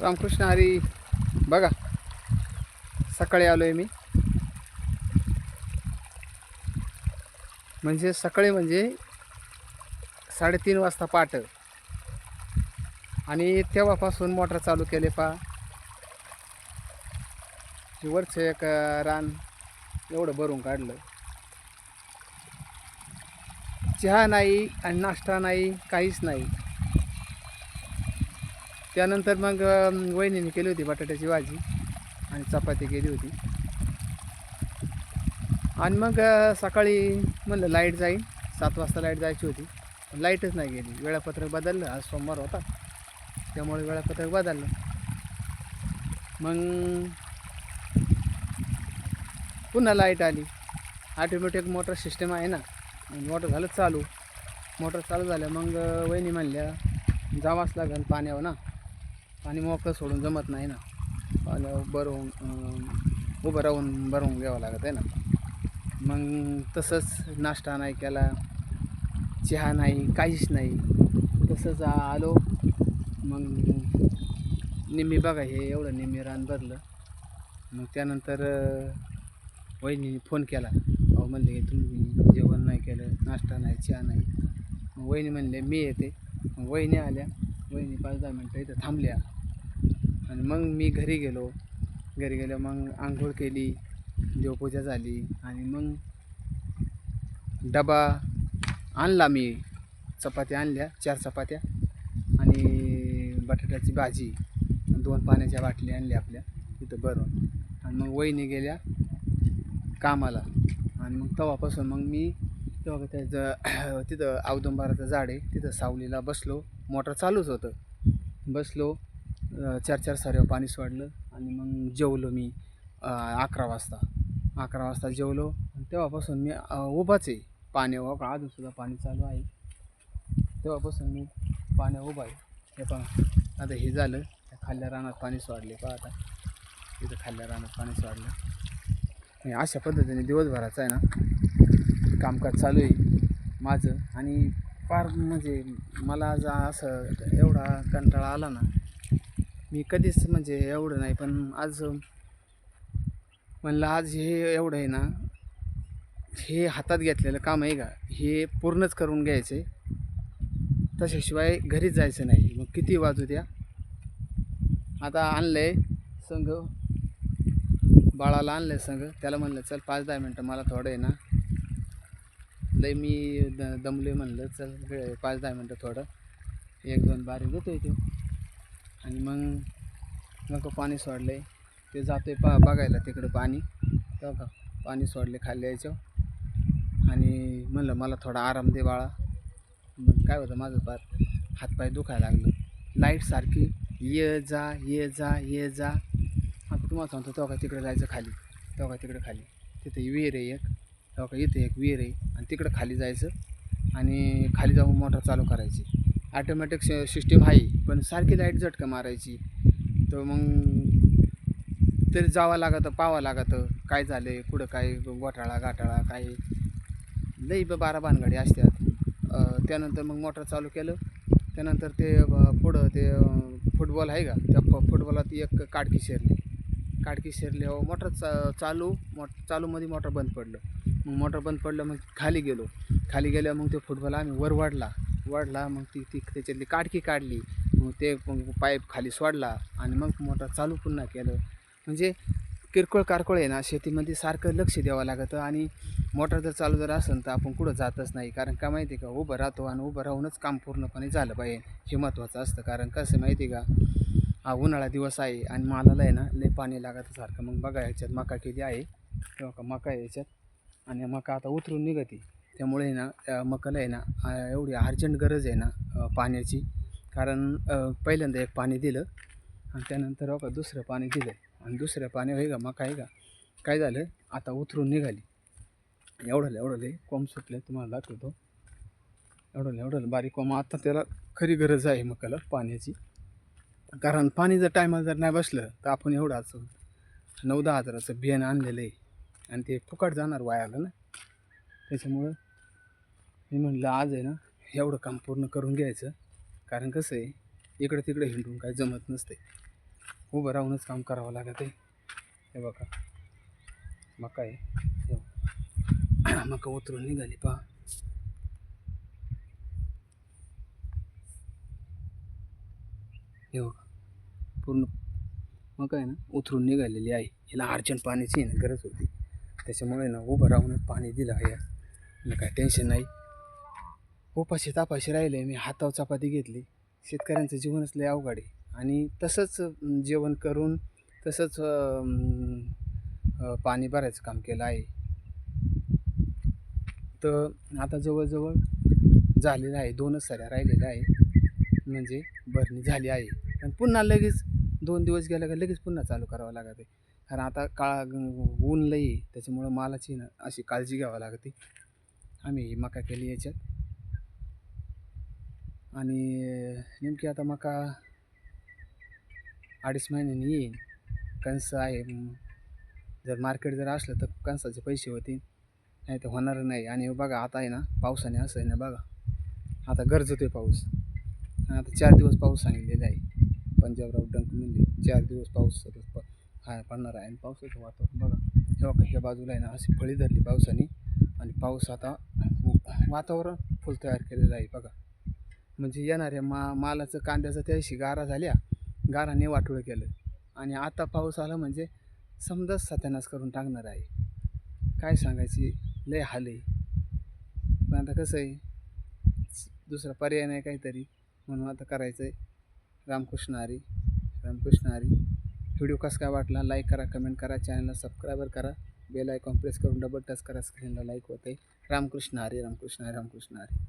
रामकृष्ण हरी. बघा, सकाळी आलो आहे मी. म्हणजे सकाळी म्हणजे 3:30 वाजता पाट. आणि तेव्हापासून मोटर चालू केले पा. वरचं एक रान एवढं भरून काढलं. चहा नाही आणि नाश्ता नाही, काहीच नाही. त्यानंतर मग वहिनीने केली होती बटाट्याची भाजी आणि चपाती केली होती. आणि मग सकाळी म्हणलं लाईट जाईल, 7 वाजता लाईट जायची होती, लाईटच नाही गेली. वेळापत्रक बदललं, आज सोमवार होता त्यामुळे वेळापत्रक बदललं. मग पुन्हा लाईट आली. ऑटोमॅटिक मोटर सिस्टम आहे ना, मोटर झालं चालू. मोटर चालू झालं मग वहिनी म्हणल्या जावाच लागेल पाण्यावर ना, पाणी मोकळं सोडून जमत नाही ना, पाण्यावर उभं राहून भरवून घ्यावं लागत आहे ना. मग तसंच नाश्ता नाही केला, चहा नाही, काहीच नाही, तसंच आलो. मग निम्मी बघा हे एवढं निम्मी रान भरलं. मग त्यानंतर वहिनीने फोन केला. अहो म्हणले की तुम्ही जेवण नाही केलं, नाश्ता नाही, चहा नाही. मग वहिनी म्हणले मी येते. मग वहिनी आल्या. वहिनी 5-10 मिनटं इथं थांबल्या आणि मग मी घरी गेलो. घरी गेलो मग आंघोळ केली, देवपूजा झाली आणि मग डबा आणला मी. चपात्या आणल्या, 4 चपात्या आणि बटाट्याची भाजी, 2 पाण्याच्या बाटल्या आणल्या आपल्या तिथं भरून. आणि मग वहिनी गेल्या कामाला. आणि मग तेव्हापासून मग मी तेव्हा त्याचं तिथं औदुंबराचं झाड आहे, तिथं सावलीला बसलो. मोटर चालूच होतं. बसलो, 4 साऱ्यावर पाणी सोडलं आणि मग जेवलो मी 11 वाजता. 11 वाजता जेवलो आणि तेव्हापासून मी उभाच आहे पाण्यावर. अजूनसुद्धा पाणी चालू आहे. तेव्हापासून मी पाण्यावर उभा आहे. हे पहा, आता हे झालं, खाल्ल्या रानात पाणी सोडले पहा. आता तिथं खाल्ल्या रानात पाणी सोडलं. अशा पद्धतीने दिवसभराचं आहे ना कामकाज चालू आहे माझं. आणि फार म्हणजे मला आज असं एवढा कंटाळा आला ना, मी कधीच म्हणजे एवढं नाही. पण आज म्हणलं आज हे एवढं आहे ना, हे हातात घेतलेलं काम आहे का, हे पूर्णच करून घ्यायचं आहे. तशाशिवाय घरीच जायचं नाही. मग किती वाजू द्या. आता आणलं आहे संघ, बाळाला आणलं आहे संघ. त्याला म्हणलं चल 5-10 मिनटं मला थोडं आहे ना, लय मी दमले. म्हणलं चल 5-10 मिनटं थोडं 1-2 बारी देतो आहे तो. आणि मग पाणी सोडलं आहे, ते जातो आहे बघायला तिकडं पाणी. तेव्हा का पाणी सोडले खाली यायचं. आणि म्हणलं मला थोडा आराम दे बाळा. मग काय होतं, माझं पार हातपाय दुखायला लागलं. लाईट सारखी ये जा ये जा ये जा. आता तुम्हाला सांगतो, तेव्हा का तिकडे जायचं खाली, तेव्हा का तिकडे खाली तिथे विहीर आहे एक, तेव्हा का इथे एक विहीर आहे आणि तिकडं खाली जायचं आणि खाली जाऊन मोटर चालू करायची. ॲटोमॅटिक सिस्टीम आहे पण सारखी लाईट झटका मारायची. तर मग तरी जावं लागतं, पाहावं लागतं काय झालं आहे, कुठं काय घोटाळा काय लई 12 भानगडी असतात. त्यानंतर मग मोटर चालू केलं. त्यानंतर ते पुढं ते फुटबॉल आहे का, त्या फुटबॉलात एक काडकी शिरली मोटर चालूमध्ये मोटर बंद पडलं. मग मोटर बंद पडलं, मग खाली गेल्यावर मग ते फुटबॉल आम्ही वर वाढला. मग ती त्याच्यातली काडकी काढली. मग ते पाईप खाली सोडला आणि मग मोटर चालू पुन्हा केलं. म्हणजे किरकोळ कारकोळ आहे ना, शेतीमध्ये सारखं लक्ष द्यावं लागतं. आणि मोटर जर चालू असेल तर आपण कुठं जातच नाही. कारण का माहिती आहे का, उभं राहतो आणि उभं राहूनच काम पूर्णपणे झालं पाहिजे, हे महत्त्वाचं असतं. कारण कसं माहिती आहे का, हा उन्हाळा दिवस आहे आणि मालाला आहे ना लय पाणी लागतं सारखं. मग बघा याच्यात मका केली आहे, तेव्हा का मका आहे याच्यात. आणि मका आता उतरून निघते. त्यामुळे आहे ना त्या मकाला आहे ना एवढी अर्जंट गरज आहे ना पाण्याची. कारण पहिल्यांदा एक पाणी दिलं आणि त्यानंतर बघा दुसरं पाणी दिलं. आणि दुसऱ्या पाणी आहे का मका आहे का काय झालं, आता उतरून निघाली. एवढं कोंब सुटले, तुम्हाला दाखवतो. एवढं बारीक कोंब. आता त्याला खरी गरज आहे मकाला पाण्याची. कारण पाणी जर टायमाला जर नाही बसलं तर आपण एवढं 9-10 हजाराचं बियाणं आणलेलं आहे आणि ते फुकट जाणार वायाला ना. त्याच्यामुळं मी म्हणलं आज आहे ना एवढं काम पूर्ण करून घ्यायचं. कारण कसं आहे, इकडं तिकडे हिंडून काय जमत नसते. उभं राहूनच काम करावं लागत आहे. हे बघा मका आहे, हे बघा. मका उतरून निघाली पहा. हे बघा पूर्ण मका आहे ना उतरून निघालेली आहे. हिला अर्जंट पाण्याची आहे ना गरज होती, त्याच्यामुळे ना उभं राहूनच पाणी दिलं आहे. काय टेन्शन नाही. उपाशी तापाशी राहिले मी हातावर चपाती घेतली. शेतकऱ्यांचं जीवनच लय अवघड आहे. आणि तसंच जेवण करून तसंच पाणी भरायचं काम केलं आहे. तर आता जवळजवळ झालेलं आहे, 2च सऱ्या राहिलेल्या आहे, म्हणजे भरणी झाली आहे. पण पुन्हा लगेच 2 दिवस गेल्या का लगेच पुन्हा चालू करावं लागत आहे. कारण आता ऊन लई आहे, त्याच्यामुळं मालाची ना अशी काळजी घ्यावी लागते. आम्ही ही मका केली याच्यात. आणि नेमकी आता मका 2.5 महिन्यांनी येईल. कणस आहे, जर मार्केट जर असलं तर कणसाचे पैसे होतील, नाही तर होणार नाही. आणि बघा आता आहे ना पावसाने असं आहे ना बघा, आता गरजत आहे पाऊस. आता 4 दिवस पाऊस सांगितलेला आहे. पंजाबराव डंक म्हणजे 4 दिवस पाऊस सतत पडणार आहे. आणि पावसाचं वातावरण बघा, हे बघा ह्या बाजूला आहे ना अशी फळी धरली पावसाने. आणि पाऊस आता वातावरण फुल तयार केलेलं आहे बघा. म्हणजे येणाऱ्या मालाचं कांद्याचं त्याशी गारा झाल्या, गाराने वाटोळं केलं. आणि आता पाऊस आला म्हणजे समजाच सत्यानाश करून टाकणार आहे. काय सांगायची लय हाल आहे. पण आता कसं आहे, दुसरा पर्याय नाही काहीतरी, म्हणून आता करायचं आहे. रामकृष्ण हरी, रामकृष्ण हरी. व्हिडिओ कसा काय वाटला लाईक करा, कमेंट करा, चॅनलला सबस्क्राईबर करा, बेल आयकॉन प्रेस करून डबल टच करा, स्क्रीनला लाईक होते. रामकृष्ण हरी, रामकृष्ण हरी, रामकृष्ण हरी.